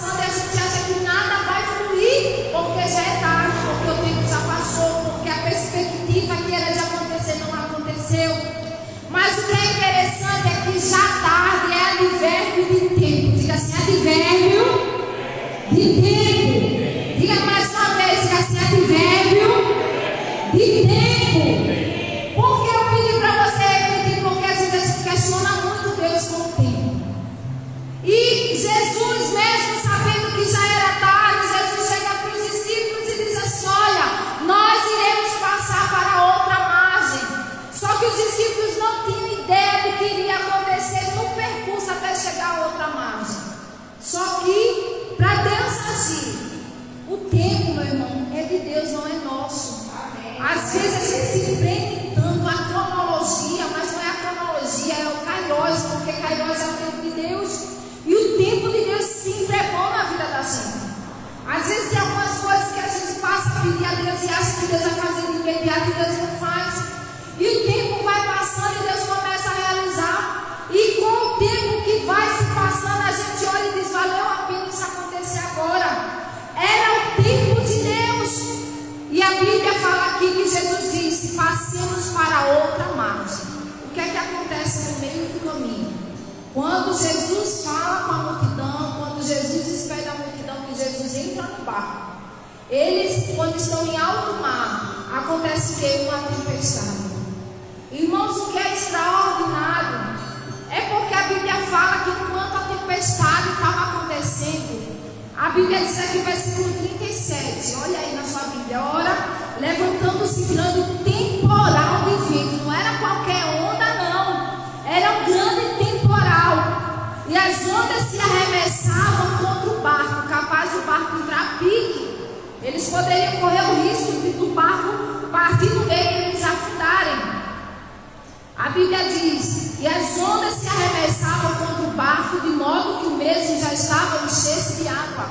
passando e a gente acha que nada vai fluir, porque já é tarde, porque o tempo já passou, porque a perspectiva que era de acontecer não aconteceu. Mas o que é interessante é que já tarde é advérbio de tempo. Diga assim, advérbio de tempo. Diga mais uma vez, diga assim, advérbio de tempo. Por que eu pedi para você repetir? Porque às vezes a gente questiona muito Deus com o tempo. E Jesus, mesmo sabendo que já era tarde, Jesus chega para os discípulos e diz assim: olha, nós iremos passar para outra margem. Só que os discípulos não tinham ideia do que iria acontecer no percurso até chegar a outra margem. Só que, para Deus agir, o tempo, meu irmão, é de Deus, não é nosso. Às vezes a gente se prende tanto à cronologia, mas não é a cronologia, é o Kairos, porque Kairos é o tempo de Deus. E o tempo de Deus sempre é bom na vida da gente. Às vezes tem algumas coisas que a gente passa a pedir a Deus e acha que Deus vai fazer de imediato e Deus não faz. E o tempo vai passando e Deus começa a realizar. E com o tempo que vai se passando, a gente olha e diz: valeu a pena isso acontecer agora. Era o tempo de Deus. E a Bíblia fala aqui que Jesus disse: passemos para outra margem. O que é que acontece no meio do caminho? Quando Jesus fala com a multidão, quando Jesus despede a multidão, que Jesus entra no barco, eles, quando estão em alto mar, acontece que uma tempestade. Irmãos, o que é extraordinário é porque a Bíblia fala que enquanto a tempestade estava acontecendo, a Bíblia diz aqui no versículo 37, olha aí na sua Bíblia: ora, levantando-se grande temporal de vento. Não era qualquer onda, não, era um grande temporal, e as ondas se arremessavam contra o barco, capaz do barco entrar a pique. Eles poderiam correr o risco do barco partir no meio e eles afundarem. A Bíblia diz: e as ondas se arremessavam contra o barco, de modo que o mesmo já estava enchendo de água.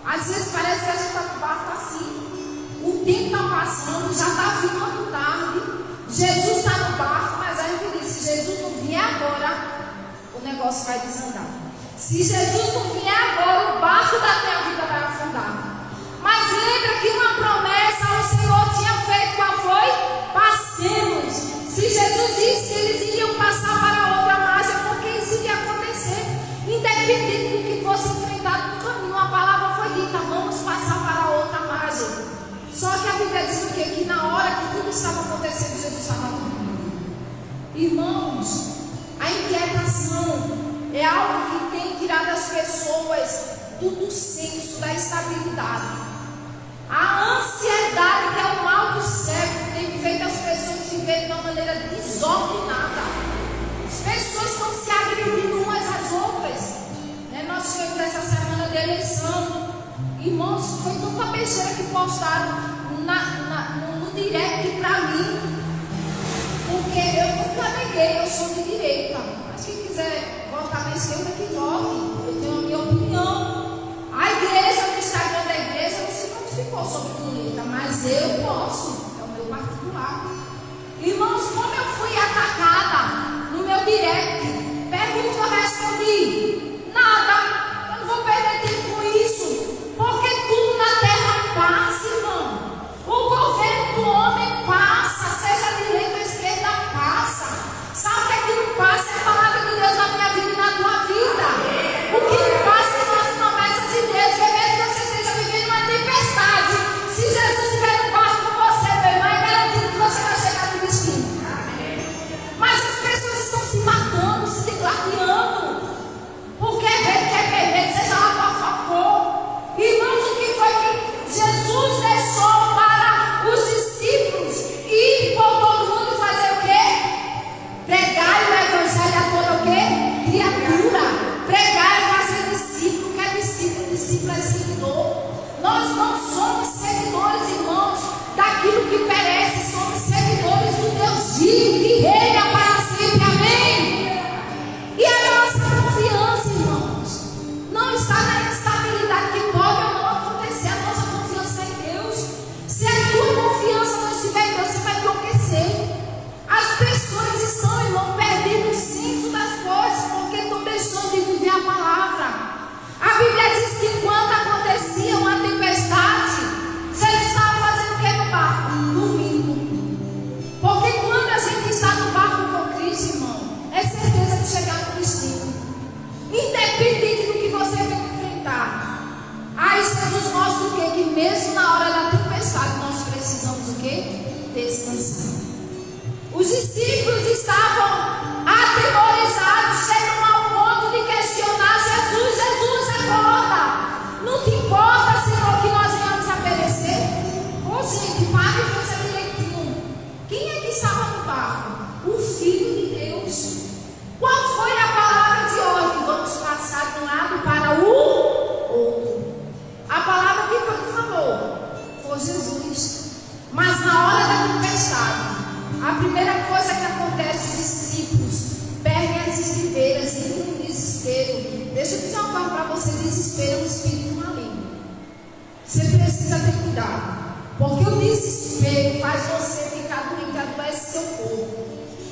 Às vezes parece que a gente está no barco assim, o tempo está passando, já está ficando tarde, Jesus está no barco, mas aí eu disse: se Jesus não vier agora, o negócio vai desandar. Se Jesus não vier agora, o barco da minha vida vai afundar. Mas lembra que uma promessa o Senhor tinha feito, qual foi? Passemos. Se Jesus disse que eles iriam passar para outra margem, porque isso iria acontecer, independente do que fosse enfrentado no caminho, a palavra foi dita: vamos passar para outra margem. Só que a Bíblia diz o quê? Que na hora que tudo estava acontecendo, Jesus estava dormindo. Irmãos, a inquietação é algo que tem tirado as pessoas do senso da estabilidade. A ansiedade, que é o mal do século, tem feito as pessoas viverem de uma maneira desordenada. As pessoas estão se agredindo umas às outras. Nós tivemos essa semana de eleição. Irmãos, foi tanta besteira que postaram no direct para mim. Porque eu nunca neguei, eu sou de direita. Mas quem quiser votar na esquerda, que vote. Eu tenho a minha opinião. A igreja, no Instagram da igreja, não se notificou sobre política, mas eu posso, é o meu particular. Irmãos, como eu fui atacada no meu direct, pergunta, eu respondi: nada, eu não vou perder tempo com isso, porque tudo na terra passa, irmão. O governo do homem passa, seja a direita ou a esquerda, passa. Sabe o que é que não passa? É a palavra de Deus na minha vida e na tua vida. O que não passa são as promessas de Deus, que mesmo que você esteja vivendo uma tempestade, se Jesus estiver no barco com você, meu irmão, é garantido que você vai chegar no destino. Mas as pessoas estão se matando, se degladiando, porque quer beber, seja lá qual for a cor. Irmãos, o que foi que Jesus deixou para os discípulos ir por todo mundo fazer o quê? Pregar o evangelho a toda o quê? Criatura. Pregar e fazer discípulo. Que é discípulo? Discípulo é seguidor. Nós não somos seguidores, irmãos, daquilo que perece. Somos seguidores do Deus vivo que reina para sempre. Amém? E a nossa desespero é um espírito maligno. Você precisa ter cuidado, porque o desespero faz você ficar doente, adoece seu corpo.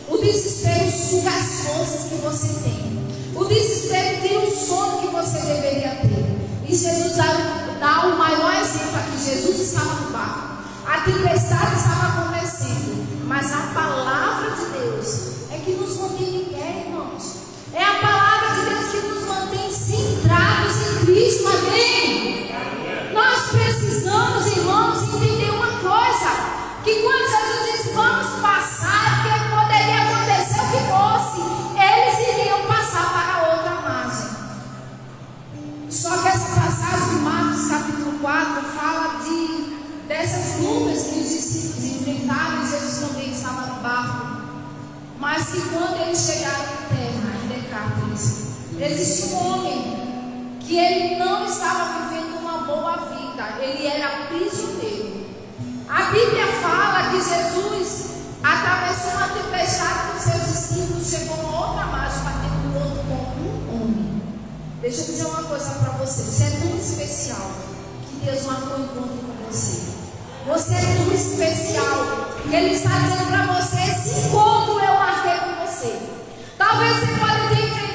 O desespero suga as forças que você tem. O desespero tira o sono que você deveria ter. E Jesus dá o maior exemplo aqui. Jesus estava no barco, a tempestade estava acontecendo, mas a palavra de Deus é que nos mantém em pé, irmãos. É a palavra de Deus que nos mantém centrados em Cristo, amém? Nós precisamos, irmãos, entender uma coisa, que quando Jesus disse vamos passar, porque poderia acontecer o que fosse, eles iriam passar para outra margem. Só que essa passagem de Marcos capítulo 4 fala dessas lutas que os discípulos enfrentaram, e Jesus também estava no barco. Mas que quando eles chegaram em terra, em Decápolis, existe um homem que ele não estava vivendo uma boa vida, ele era prisioneiro. A Bíblia fala que Jesus atravessou uma tempestade com seus discípulos, chegou a uma outra margem, batendo no outro com um homem. Deixa eu dizer uma coisa para você, você é tão especial que Deus marcou um encontro com você. Você é tão especial que Ele está dizendo para você: esse encontro eu marquei com você. Talvez você pode ter enfrentado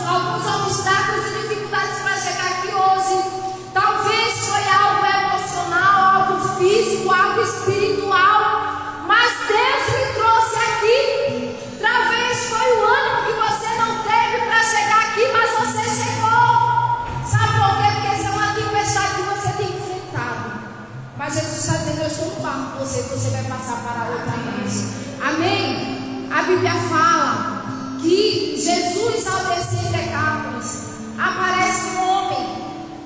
alguns obstáculos e dificuldades para chegar aqui hoje. Talvez foi algo emocional, algo físico, algo espiritual, mas Deus lhe trouxe aqui. Talvez foi o ânimo que você não teve para chegar aqui, mas você chegou. Sabe por quê? Porque essa é uma tempestade que você tem enfrentado. Mas Jesus está dizendo: eu estou no barco com você, você vai passar para outra margem. Amém? A Bíblia fala que Jesus, ao descer em Decápolis, aparece um homem.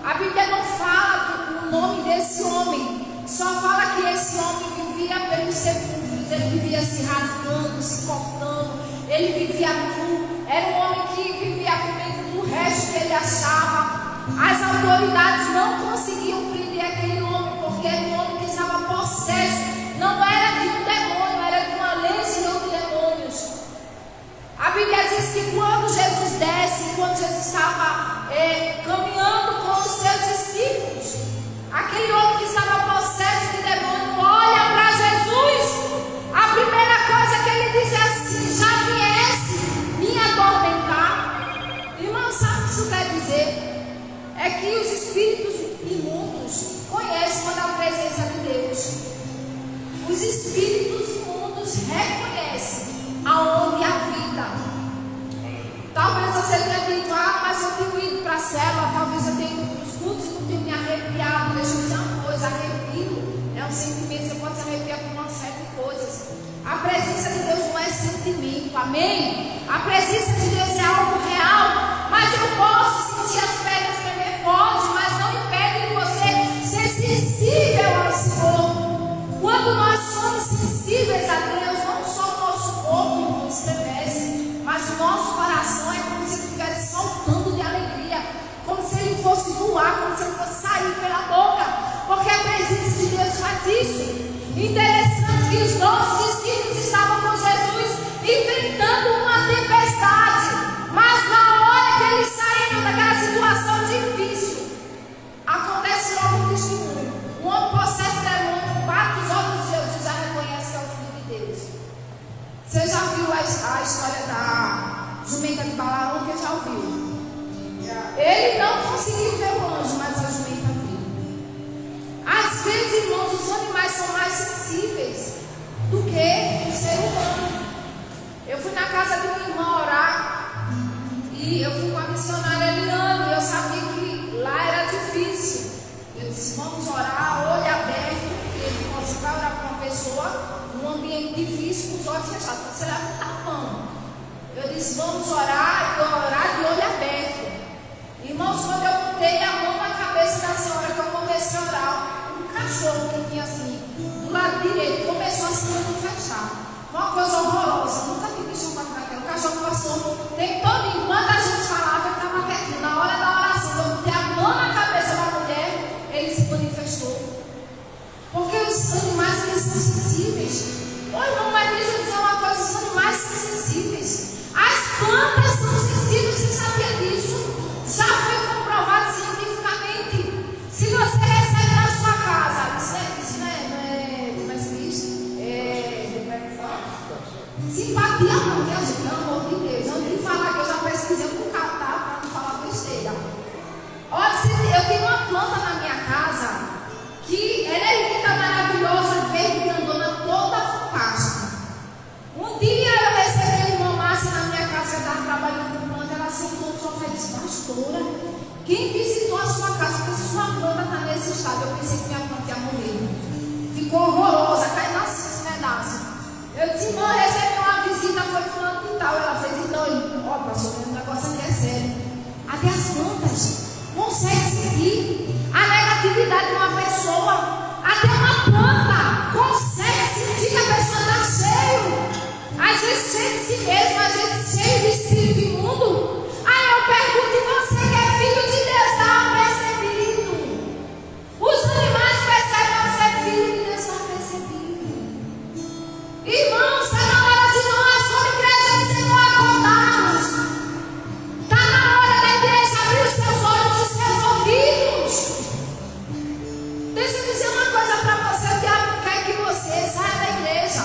A Bíblia não fala o nome desse homem, só fala que esse homem vivia pelos sepulcros, ele vivia se rasgando, se cortando, ele vivia nu, era um homem que vivia comendo do resto que ele achava. As autoridades não conseguiam prender aquele homem, porque era um homem que estava possesso, não era de um demônio, era de uma legião de demônios. A Bíblia diz que quando Jesus desce, quando Jesus estava caminhando com os seus discípulos, aquele homem que estava possesso de demônio olha para Jesus. A primeira coisa que ele diz é assim: já viesse me atormentar. Irmão, sabe o que isso quer dizer? É que os espíritos imundos conhecem quando há a presença de Deus. Os espíritos imundos reconhecem aonde há vida. Talvez você tenha dito: mas eu tenho ido para a célula, talvez eu tenha ido para os cultos e não tenho me arrepiado. Deixa eu dizer uma coisa: arrepio é um sentimento, você pode se arrepiar por uma série de coisas. A presença de Deus não é sentimento, amém? A presença de Deus é algo real, mas eu posso sentir as pernas tremer, pode, mas não impede de você ser sensível ao Senhor. Quando nós somos sensíveis a Deus, não só o nosso corpo estremece, mas o nosso coração é como se ele estivesse saltando de alegria, como se ele fosse voar, como se ele fosse sair pela boca, porque a presença de Deus faz isso. Interessante que os nossos discípulos estavam com Jesus enfrentando uma tempestade, mas na hora que eles saíram daquela situação difícil, acontece logo um testemunho. Um homem possesso de demônio bate os olhos de Jesus e já reconhece que é o Filho de Deus. Você já viu a história da jumenta de Balaão? Quem já ouviu? Ele não conseguiu ver o anjo, mas a jumenta viu. Às vezes, irmãos, os animais são mais sensíveis do que o ser humano. Eu fui na casa de uma irmã orar e eu fui com a missionária Eliane e eu sabia que lá era difícil. Eu disse: vamos orar, olho aberto, porque você vai orar para uma pessoa num ambiente difícil, com os olhos fechados, você leva um tapão. Eu disse: vamos orar, e orar de olho aberto. Irmãos, quando eu botei a mão na cabeça da senhora, que eu comecei a orar, um cachorro que tinha assim, do lado direito, começou a se manifestar. Foi uma coisa horrorosa, nunca vi bicho bater naquela. O cachorro passou o tempo todo, enquanto a gente falava, ele estava quietinho. Na hora da oração, eu botei a mão na cabeça da mulher, ele se manifestou. Porque os animais, eles são sensíveis. Ô irmão, mas deixa eu dizer uma coisa: os animais são sensíveis. As plantas são sensíveis, você sabia disso? Já foi comprovado cientificamente. pastora, quem visitou a sua casa, porque sua planta está nesse estado. Eu pensei que minha planta ia morrer. Ficou horrorosa, caiu nasceu esse pedaço. Eu disse, irmã, recebi uma visita, foi fulano e tal. Ela fez, então, ó, pastor, o negócio aqui é sério. Até as plantas conseguem sentir a negatividade de uma pessoa. Até uma planta consegue sentir que a pessoa está cheia. Às vezes cheio de si mesmo, às vezes cheio de espírito imundo. Aí eu pergunto, e você que é filho de Deus, está percebido? Os animais percebem você é filho de Deus, está percebido? Irmãos, está na hora de nós, como igreja, de não acordarmos. Está na hora da igreja abrir os seus olhos e os seus ouvidos. Deixa eu dizer uma coisa para você: o diabo quer que você saia da igreja.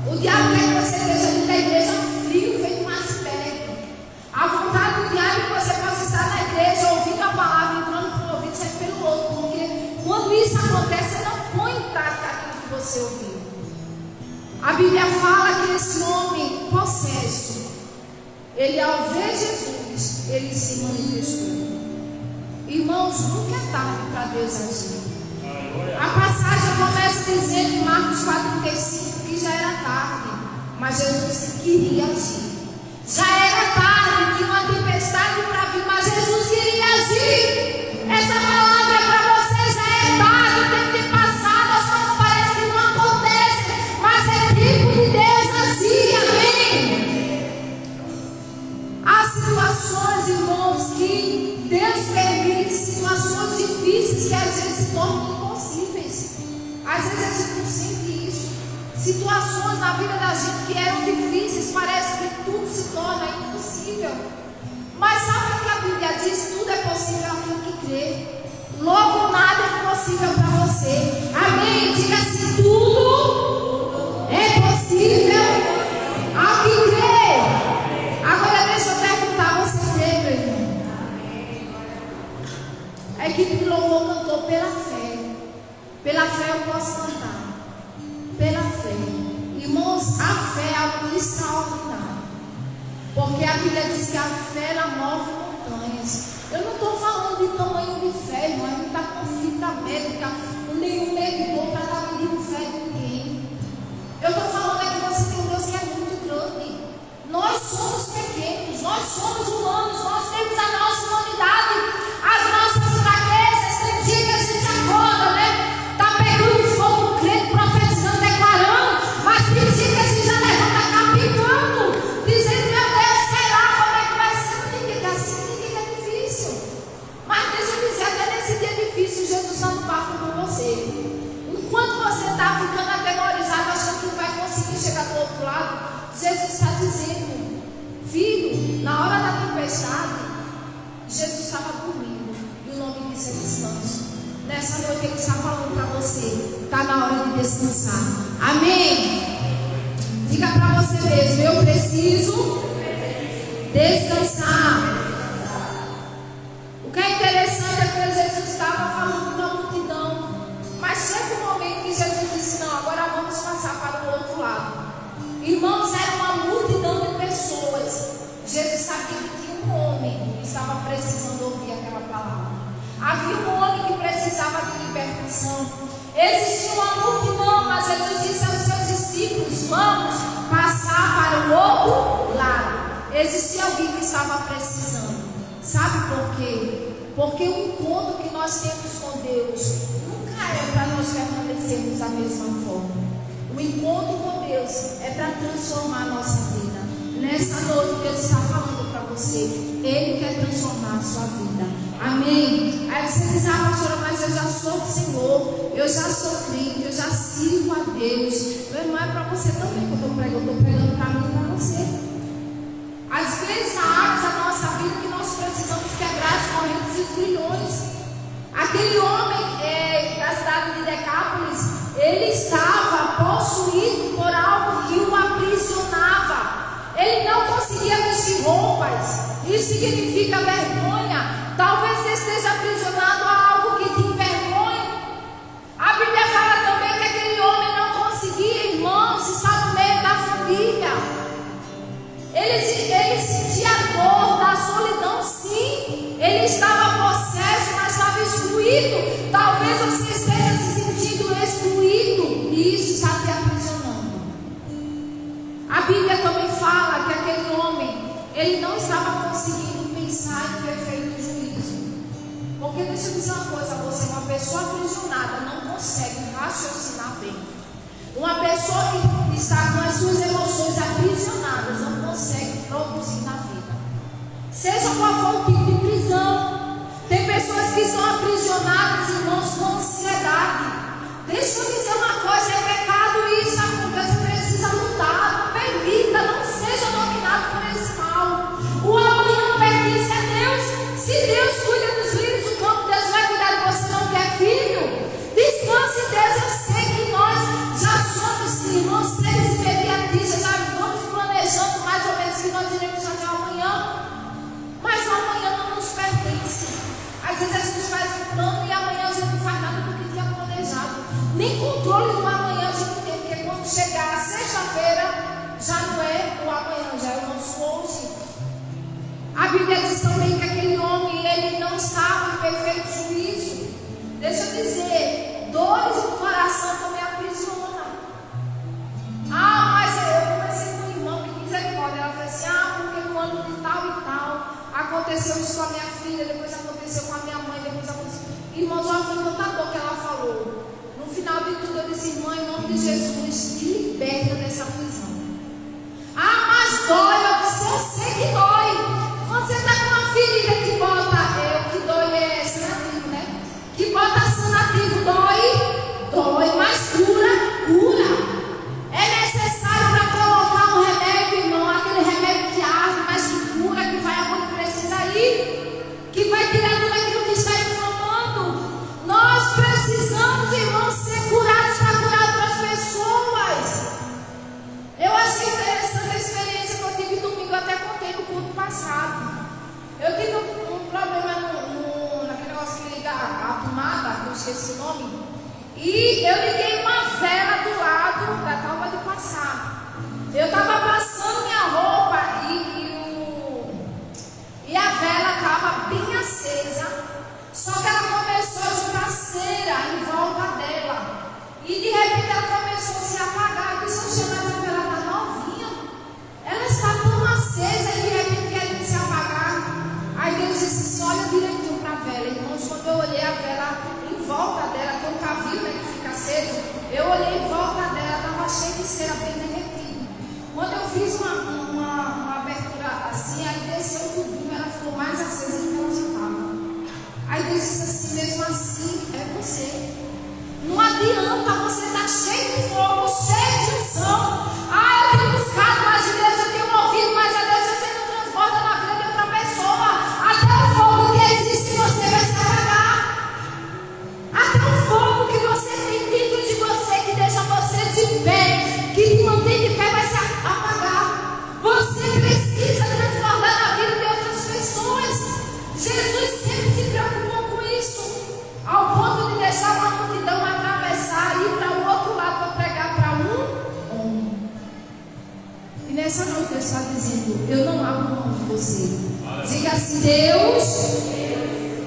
O diabo quer que você esteja dentro da igreja frio, feito um iceberg. A vontade do diabo é que você possa estar na igreja ouvindo a palavra, entrando por um ouvido, saindo pelo outro. Porque quando isso acontece, você não põe em prática aquilo que você ouviu. A Bíblia fala que esse homem possesso, ele ao ver Jesus, ele se manifestou. Irmãos, nunca é tarde para Deus agir. A passagem começa dizendo em Marcos 4,35 que já era tarde, mas Jesus queria agir. Já era tarde, tinha uma tempestade para vir, mas Jesus queria agir. Essa palavra é para você: já é tarde, o tempo tem passado, as coisas parecem que não acontecem, mas é tempo de Deus agir, amém? Há situações, irmãos, que Deus permite, situações difíceis que às vezes se tornam impossíveis. Às vezes a gente não sente isso. Situações na vida da gente que eram difíceis, parece que tudo se torna impossível. Mas sabe o que a Bíblia diz? Tudo é possível àquele que crê. Logo nada é impossível para você. Amém? Diga assim: tudo é possível ao que crê. Agora deixa eu perguntar: você crê, meu irmão? A equipe de louvor cantou pela fé. Pela fé eu posso cantar. Pela fé. Irmãos, a fé é algo extraordinário. Porque a Bíblia diz que a fé ela move montanhas. Eu não estou falando de tamanho de fé, irmão. Não está com fita médica, com nenhum medidor para estar medindo fé de ninguém. Eu estou falando é que você tem um Deus que é muito grande. Nós somos pequenos, nós somos humanos, nós temos a nossa humanidade, as nossas fraquezas. Tem dia que a gente acorda, né? Está pegando fogo, crendo, profetizando, declarando, mas tem dia que a gente já levanta capitando, dizendo: meu Deus, sei lá como é que vai ser. Não tem dia que é assim, tem dia que é difícil. Mas deixa eu dizer, até nesse dia difícil, Jesus está no barco com você. Enquanto você está ficando atemorizado, achando que não vai conseguir chegar do outro lado, Jesus está dizendo: filho, na hora da tempestade, Jesus estava dormindo, e o nome disso é descanso. Nessa noite ele está falando para você: está na hora de descansar. Amém? Diga para você mesmo: eu preciso descansar. O que é interessante é que Jesus estava falando para a multidão, mas chega um momento que Jesus disse: não, agora vamos passar para o outro lado. Irmãos, era uma multidão de pessoas. Jesus sabia que tinha um homem que estava precisando ouvir aquela palavra. Havia um homem que precisava de libertação. Existia uma multidão, mas Jesus disse aos seus discípulos: vamos passar para o outro lado. Existia alguém que estava precisando. Sabe por quê? Porque o encontro que nós temos com Deus nunca é para nós permanecermos da mesma forma. O encontro com Deus é para transformar a nossa vida. Nessa noite Deus está falando para você: Ele quer transformar a sua vida. Amém? Aí você diz: ah, pastora, mas eu já sou do Senhor, eu já sou crente, eu já sirvo a Deus. Meu irmão, é para você também que eu estou pregando para mim e para você. Às vezes há áreas da nossa vida que nós precisamos quebrar as correntes e grilhões. Aquele homem da cidade de Decápolis, ele estava possuído por algo que o aprisionava. Ele não conseguia vestir roupas. Isso significa vergonha. Talvez você esteja aprisionado a algo que te envergonha. A Bíblia fala também que aquele homem não conseguia, irmãos, estar no meio da família. Ele sentia a dor da solidão, sim. Bíblia também fala que aquele homem, ele não estava conseguindo pensar em perfeito juízo. Porque deixa eu dizer uma coisa a você, uma pessoa aprisionada não consegue raciocinar bem. Uma pessoa que está com as suas emoções aprisionadas não consegue produzir na vida. Seja qual for o tipo de prisão. Tem pessoas que são aprisionadas, irmãos, com ansiedade. Deixa eu dizer uma coisa, é pecado isso, você precisa lutar. Permita, não seja dominado por esse mal. O amanhã pertence a Deus. Se Deus cuida dos lírios do campo, Deus vai cuidar de você, não quer filho? Descanse em Deus. Eu sei que nós já somos, irmãos, seres imediatistas, já vamos planejando mais ou menos o que nós iremos fazer amanhã. Mas o amanhã não nos pertence. Às vezes a gente faz um plano e amanhã a gente não faz nada do que tinha planejado. Nem controle do amanhã a gente tem, porque quando chegar a sexta-feira, já não é o amanhã, já é o nosso hoje. A Bíblia diz também que aquele homem, ele não estava em perfeito juízo. Deixa eu dizer, dores no coração também aprisionam. Mas eu conversei com um irmão que misericórdia. Ela falou assim, porque no ano de tal e tal, aconteceu isso com a minha filha, depois aconteceu com a minha mãe, depois aconteceu. Irmãos, olha, foi tanta dor que ela falou. No final de tudo, eu disse, irmã, em nome de Jesus, te liberta dessa prisão. Mas dói. Eu disse, eu sei que dói. Quando você está com uma ferida que bota, que dói é sanativo, né? Que bota sanativo, dói, mas cura. É necessário para colocar um remédio, irmão, aquele remédio que arde, mas que cura, que vai aonde precisa ir, que vai tirar tudo aquilo que está inflamando. Nós precisamos, irmãos, ser curados para curar outras pessoas. Eu achei interessante a experiência que eu tive domingo, eu até contei no culto passado. Eu tive um problema naquele negócio que liga a tomada, que eu esqueci o nome, e eu liguei uma vela do lado da tábua de passar. Eu estava passando minha roupa e a vela estava bem acesa, só que ela começou a juntar cera em volta dela. E de repente ela começou a se apagar. Eu disse, mas a vela está novinha. Ela está tão acesa e de repente quer se apagar. Aí Deus disse, olha direitinho para a vela. Irmãos, quando eu olhei a vela em volta dela, que eu nunca vi, né, que fica aceso, eu olhei em volta dela, estava cheia de cera bem derretida. Quando eu fiz uma abertura assim, aí desceu tudo, ela ficou mais acesa do que ela já estava. Aí Deus disse assim, mesmo assim, é você. Não adianta, você estar cheio de fogo, cheio de unção. Eu tenho buscado mais de Deus, eu tenho ouvido mais a Deus. Você não transborda na vida de outra pessoa. Até o fogo que existe em você vai se apagar. Até o fogo que você tem dentro de você, que deixa você de pé, que te mantém de pé, vai se apagar. Você precisa transbordar na vida de outras pessoas. Jesus sempre se preocupou com isso, ao ponto de deixar uma multidão atravessar e ir para o outro lado para pregar para um homem. E nessa noite Deus está dizendo, eu não abro mão de você. Diga assim, Deus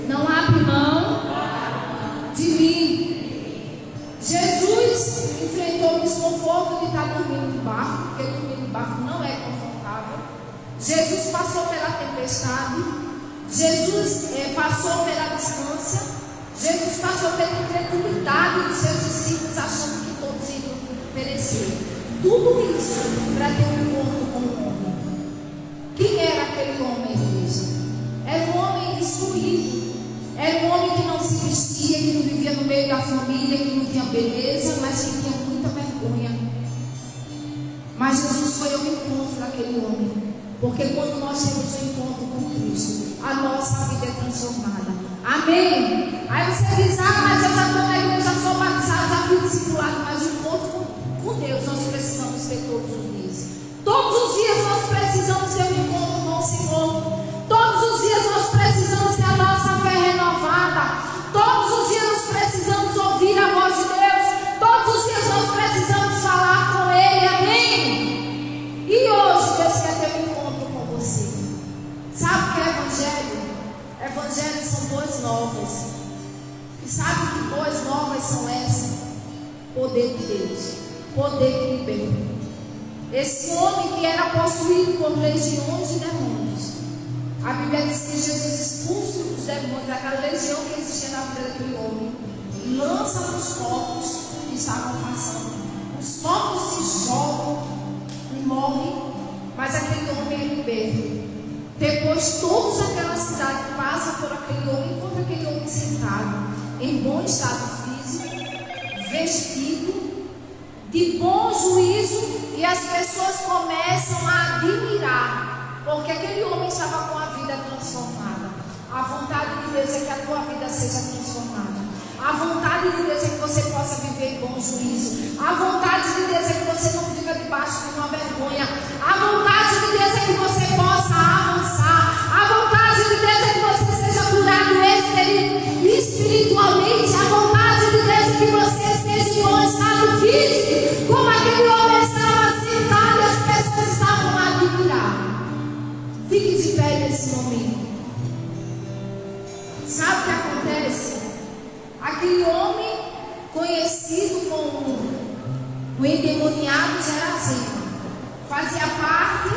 não abre mão de mim. Jesus enfrentou o desconforto de estar dormindo no barco, porque dormir no barco não é confortável. Jesus passou pela tempestade. Jesus passou pela distância. Jesus passou pela incredulidade dos seus discípulos, achando que todos iriam perecer. Tudo isso para ter um encontro com o homem. Quem era aquele homem, igreja? Era um homem excluído. Era um homem que não se vestia, que não vivia no meio da família, que não tinha beleza, mas que tinha muita vergonha. Mas Jesus foi ao encontro daquele homem. Porque quando nós temos um encontro com Cristo, a nossa vida é transformada. Amém? Aí você diz, mas eu já estou na igreja, já sou batizado, já fui discipulado. Mas o encontro com Deus nós precisamos ter todos os dias. Todos os dias nós precisamos ter um encontro com o Senhor. Todos os dias nós precisamos ter a nossa fé renovada. Todos os dias nós precisamos ouvir a voz de Deus. Todos os dias nós precisamos falar com Ele. Amém? E hoje Deus quer ter um encontro com você. Sabe o que é evangelho? Evangelho são boas novas. E sabe que boas novas são essas? Poder de Deus. Poder que liberta. Esse homem que era possuído por legiões de demônios. A Bíblia diz que Jesus expulsa os demônios daquela legião que existia na vida daquele homem, lança nos corpos que estavam passando. Os corpos se jogam e morrem, mas aquele homem é liberto. Depois todos aquela cidade passam por aquele homem, encontra aquele homem sentado, em bom estado físico, vestido, de bom juízo, e as pessoas começam a admirar, porque aquele homem estava com a vida transformada. A vontade de Deus é que a tua vida seja transformada. A vontade de Deus é que você possa viver em bom juízo. A vontade de Deus é que você não viva debaixo de uma vergonha. A vontade de Deus é que você possa avançar. A vontade de Deus é que você seja curado espiritualmente. A vontade de Deus é que você seja em bom estado físico, como aquele homem estava sentado e as pessoas estavam a admirar. Fique de pé nesse momento. Sabe o que acontece? Aquele homem conhecido como o endemoniado Geraseno fazia parte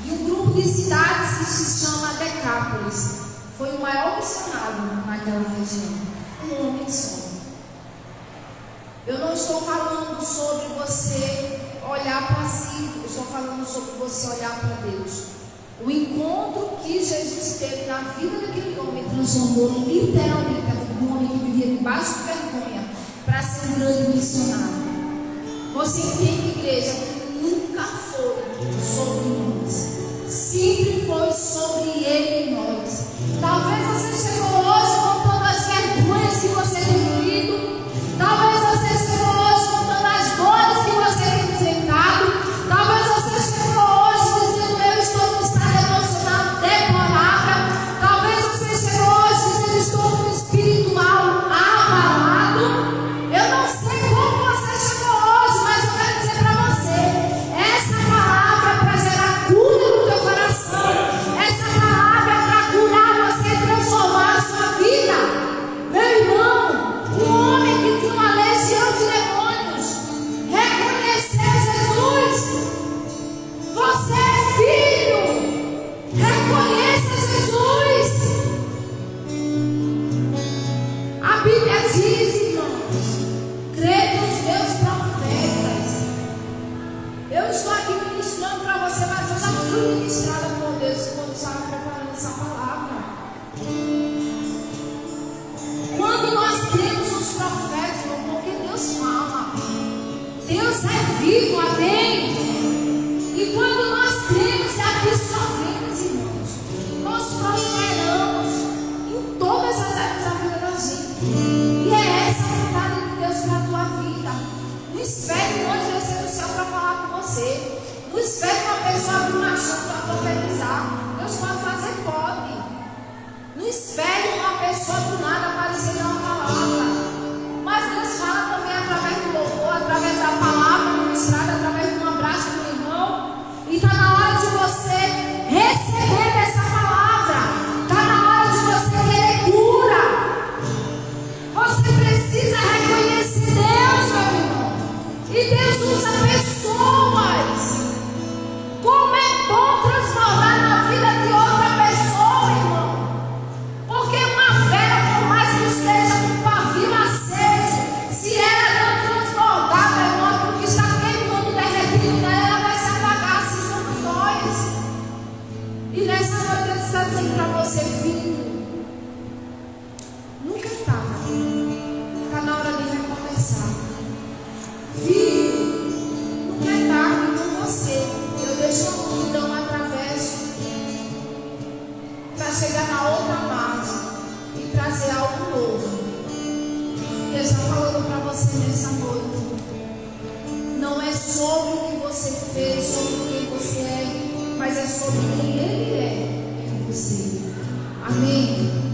de um grupo de cidades que se chama Decápolis. Foi o maior missionário naquela região. Um homem só. Eu não estou falando sobre você olhar para si, eu estou falando sobre você olhar para Deus. O encontro que Jesus teve na vida daquele homem transformou literalmente a vida do homem que vivia debaixo de vergonha para ser um grande missionário. Você entende, igreja, que nunca foi sobre nós, sempre foi sobre Ele e nós. Talvez você chegou hoje contando as vergonhas que você tem vivido, talvez você chegou hoje contando as dores que você tem enfrentado, talvez você chegou hoje dizendo: eu estou no estado emocional deplorável, talvez você chegou hoje dizendo: estou no espiritual abalado. Eu não sei como você chegou hoje, mas eu quero dizer para você: essa palavra é para gerar cura no teu coração, essa palavra é para curar você e transformar a sua vida. Meu irmão, um homem que tinha uma legião de demônios reconheceu Jesus. Você é filho, reconheça Jesus. A Bíblia diz, irmãos, crê nos meus profetas. Eu estou aqui ministrando para você, mas eu já fui ministrada por Deus quando estava preparando essa palavra. Quando nós cremos nos profetas, irmão, porque Deus fala, Deus é vivo, amém? E quando nós cremos e absorvemos, irmãos, nós prosperamos em todas as áreas da vida da gente. E é essa a vontade de Deus para a tua vida. Não espere um anjo descer do céu para falar com você. Não espere uma pessoa abrir uma chave para profetizar. Deus pode fazer, pode. Não espere uma pessoa do nada aparecer em uma palavra. Mas Deus fala também através do louvor, através da palavra ministrada, através de um abraço do irmão. E está na hora de você receber essa palavra. Está na hora de você querer cura. Você precisa reconhecer Deus, meu irmão. E Deus usa pessoas. Como é bom transformar na vida de outra pessoa, irmão. Porque uma vela, por mais que esteja com pavio aceso, se ela não transbordar, meu irmão, aquilo que está queimando, derretendo nela, ela vai se apagar, assim somos nós. E nessa noite Ele está dizendo para você, filho, nunca é tarde. Está na hora de recomeçar. Filho, nunca é tarde com você. Eu deixo a multidão através para chegar na outra margem e trazer algo novo. Deus está falando para você nessa noite. Não é sobre o que você fez, sobre quem você é, mas é sobre quem Ele é em você. Amém?